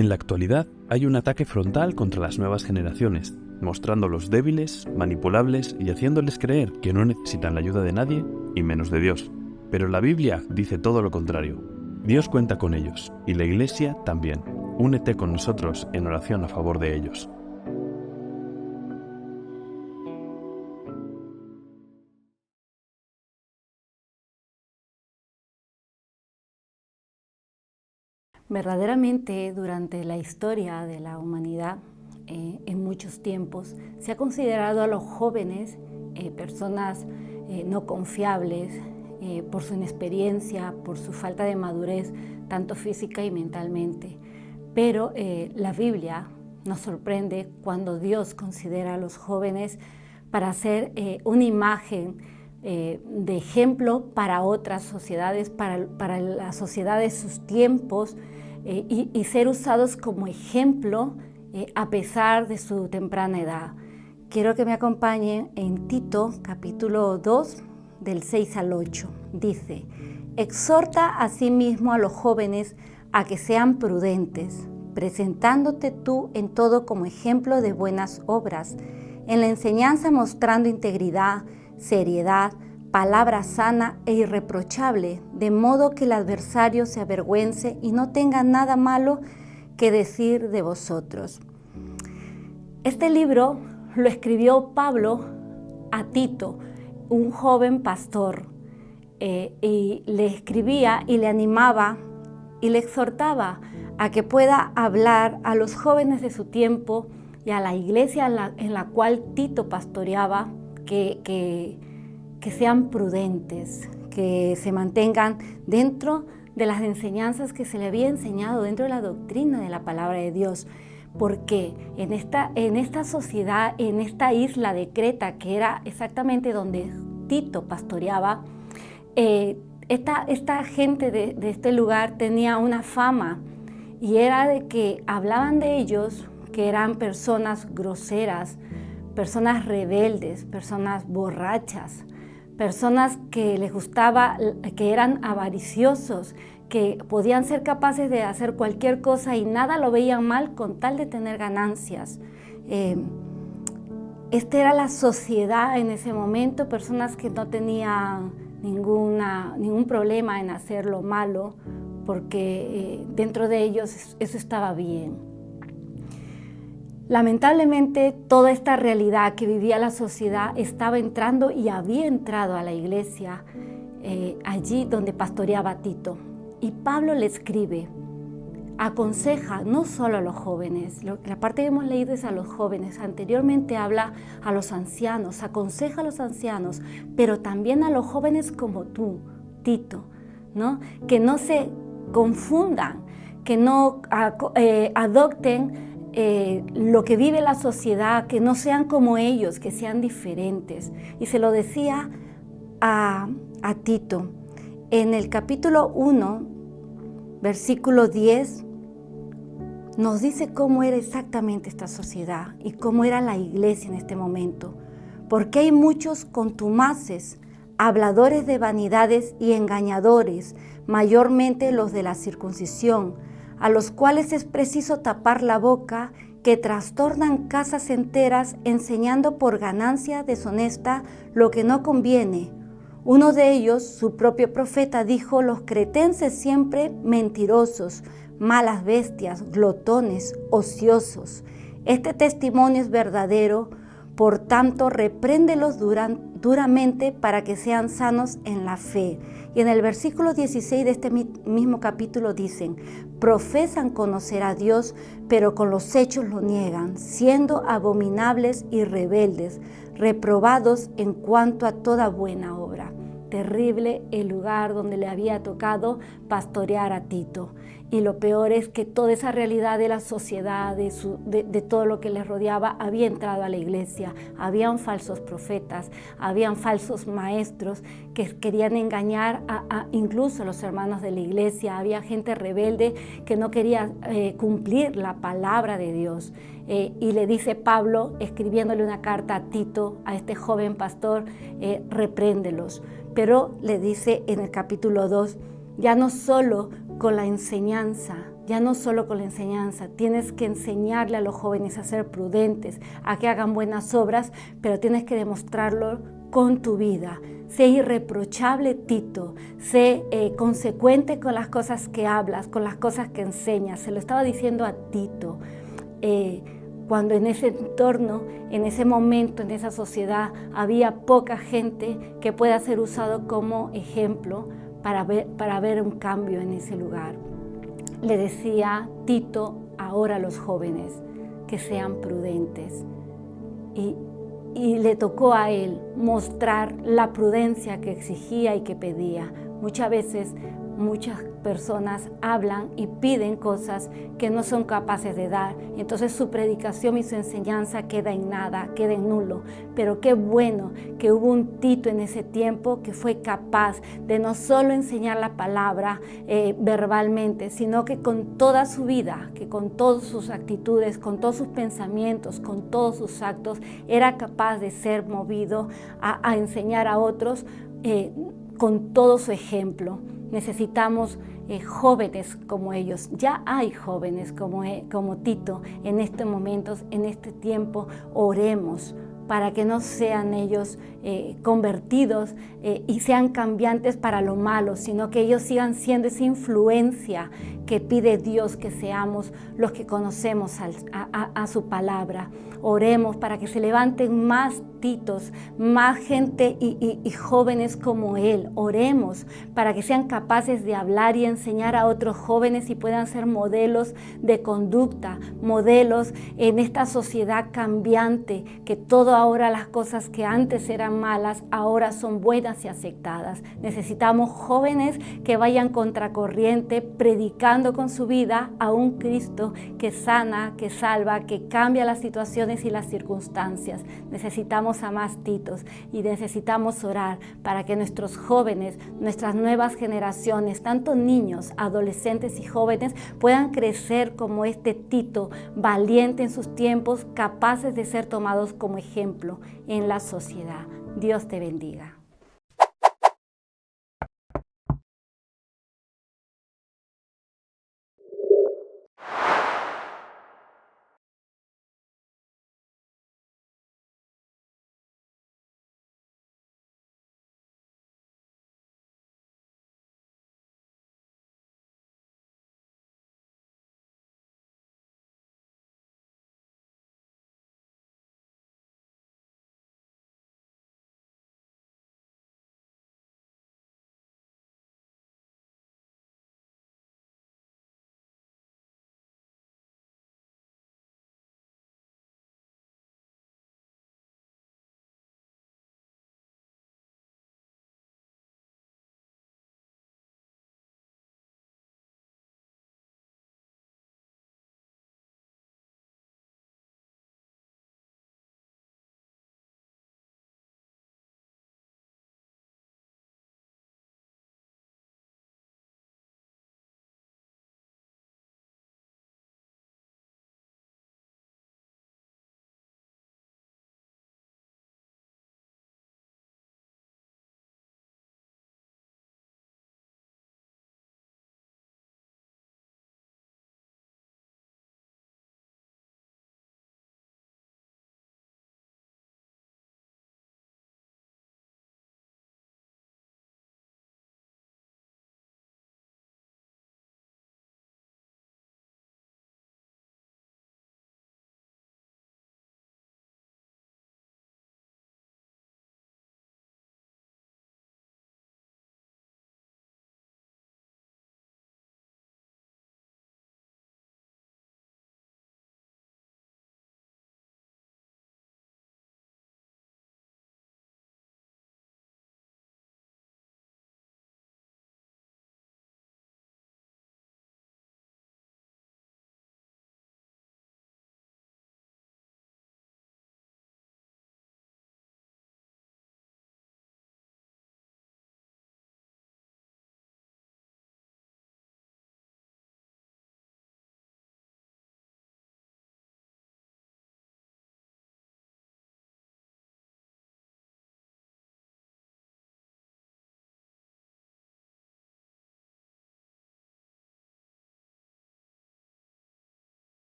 En la actualidad hay un ataque frontal contra las nuevas generaciones, mostrándolos débiles, manipulables y haciéndoles creer que no necesitan la ayuda de nadie y menos de Dios. Pero la Biblia dice todo lo contrario. Dios cuenta con ellos y la Iglesia también. Únete con nosotros en oración a favor de ellos. Verdaderamente, durante la historia de la humanidad, en muchos tiempos, se ha considerado a los jóvenes personas no confiables por su inexperiencia, por su falta de madurez, tanto física y mentalmente. Pero la Biblia nos sorprende cuando Dios considera a los jóvenes para ser una imagen de ejemplo para otras sociedades, para la sociedad de sus tiempos, y ser usados como ejemplo a pesar de su temprana edad. Quiero que me acompañen en Tito, capítulo 2, del 6 al 8. Dice: exhorta asimismo a los jóvenes a que sean prudentes, presentándote tú en todo como ejemplo de buenas obras, en la enseñanza mostrando integridad, seriedad, palabra sana e irreprochable, de modo que el adversario se avergüence y no tenga nada malo que decir de vosotros. Este libro lo escribió Pablo a Tito, un joven pastor, y le escribía y le animaba y le exhortaba a que pueda hablar a los jóvenes de su tiempo y a la iglesia en la cual Tito pastoreaba, que sean prudentes, que se mantengan dentro de las enseñanzas que se le había enseñado, dentro de la doctrina de la palabra de Dios. Porque en esta sociedad, en esta isla de Creta, que era exactamente donde Tito pastoreaba, esta gente de este lugar tenía una fama, y era de que hablaban de ellos que eran personas groseras, personas rebeldes, personas borrachas, personas que les gustaba, que eran avariciosos, que podían ser capaces de hacer cualquier cosa y nada lo veían mal con tal de tener ganancias. Esta era la sociedad en ese momento, personas que no tenían ningún problema en hacer lo malo, porque dentro de ellos eso estaba bien. Lamentablemente, toda esta realidad que vivía la sociedad estaba entrando y había entrado a la iglesia, allí donde pastoreaba Tito. Y Pablo le escribe, aconseja no solo a los jóvenes, la parte que hemos leído es a los jóvenes, anteriormente habla a los ancianos, aconseja a los ancianos, pero también a los jóvenes como tú, Tito, ¿no? Que no se confundan, que no adopten lo que vive la sociedad, que no sean como ellos, que sean diferentes. Y se lo decía a Tito. En el capítulo 1, versículo 10, nos dice cómo era exactamente esta sociedad y cómo era la iglesia en este momento. Porque hay muchos contumaces, habladores de vanidades y engañadores, mayormente los de la circuncisión, a los cuales es preciso tapar la boca, que trastornan casas enteras enseñando por ganancia deshonesta lo que no conviene. Uno de ellos, su propio profeta, dijo: los cretenses siempre mentirosos, malas bestias, glotones, ociosos. Este testimonio es verdadero, por tanto, repréndelos duramente para que sean sanos en la fe. Y en el versículo 16 de este mismo capítulo dicen: profesan conocer a Dios, pero con los hechos lo niegan, siendo abominables y rebeldes, reprobados en cuanto a toda buena obra. Terrible el lugar donde le había tocado pastorear a Tito. Y lo peor es que toda esa realidad de la sociedad, de todo lo que les rodeaba, había entrado a la iglesia. Habían falsos profetas, habían falsos maestros que querían engañar incluso a los hermanos de la iglesia. Había gente rebelde que no quería cumplir la palabra de Dios. Y le dice Pablo, escribiéndole una carta a Tito, a este joven pastor, repréndelos. Pero le dice en el capítulo 2, ya no solo con la enseñanza, ya no solo con la enseñanza, tienes que enseñarle a los jóvenes a ser prudentes, a que hagan buenas obras, pero tienes que demostrarlo con tu vida. Sé irreprochable, Tito, sé consecuente con las cosas que hablas, con las cosas que enseñas. Se lo estaba diciendo a Tito, cuando en ese entorno, en ese momento, en esa sociedad, había poca gente que pueda ser usado como ejemplo para ver un cambio en ese lugar. Le decía Tito ahora a los jóvenes que sean prudentes y le tocó a él mostrar la prudencia que exigía y que pedía. Muchas veces muchas personas hablan y piden cosas que no son capaces de dar. Entonces su predicación y su enseñanza queda en nada, queda en nulo. Pero qué bueno que hubo un Tito en ese tiempo que fue capaz de no solo enseñar la palabra verbalmente, sino que con toda su vida, que con todas sus actitudes, con todos sus pensamientos, con todos sus actos, era capaz de ser movido a enseñar a otros con todo su ejemplo. Necesitamos jóvenes como ellos. Ya hay jóvenes como Tito en estos momentos, en este tiempo. Oremos para que no sean ellos convertidos y sean cambiantes para lo malo, sino que ellos sigan siendo esa influencia que pide Dios que seamos los que conocemos a su palabra. Oremos para que se levanten más Titos, más gente y jóvenes como él. Oremos para que sean capaces de hablar y enseñar a otros jóvenes y puedan ser modelos de conducta, modelos en esta sociedad cambiante, que todo ahora las cosas que antes eran malas, ahora son buenas y aceptadas. Necesitamos jóvenes que vayan contracorriente, predicando con su vida a un Cristo que sana, que salva, que cambia las situaciones y las circunstancias. Necesitamos a más Titos y necesitamos orar para que nuestros jóvenes, nuestras nuevas generaciones, tanto niños, adolescentes y jóvenes, puedan crecer como este Tito, valiente en sus tiempos, capaces de ser tomados como ejemplo en la sociedad. Dios te bendiga.